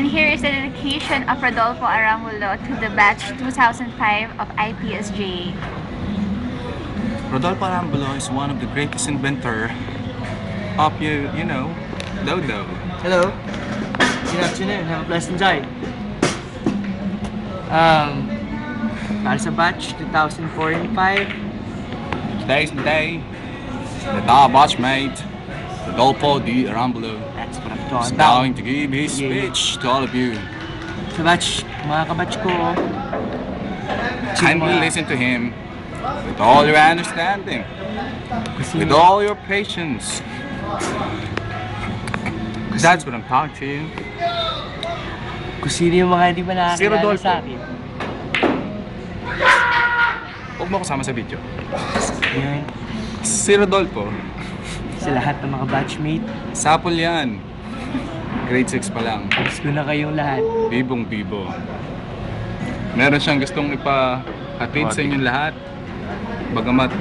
And here is the dedication of Rodolfo Arangulo to the batch 2005 of IPSJ. Rodolfo Arangulo is one of the greatest inventor of you know, Dodo. Hello. Good afternoon. Have a pleasant day. Para sa batch 2004 and 5. Today's the day that our batchmate, Rodolfo D. Arangulo, That's what I'm is talking about. going to give his speech to all of you. Sa batch, mga kabatch ko. Kindly listen to him with all your understanding, with all your patience. That's what I'm talking to you. Kung sino yung mga hindi pa Si nakakilala Rodolfo. sa akin. Huwag mo kasama sa video. Yan. Si Rodolfo, Sa lahat ng mga batchmate. sapol yan. Grade 6 pa lang. Gusto ko na kayong lahat. Bibong-bibo. Meron siyang gustong ipahatid sa inyong lahat. Bagamat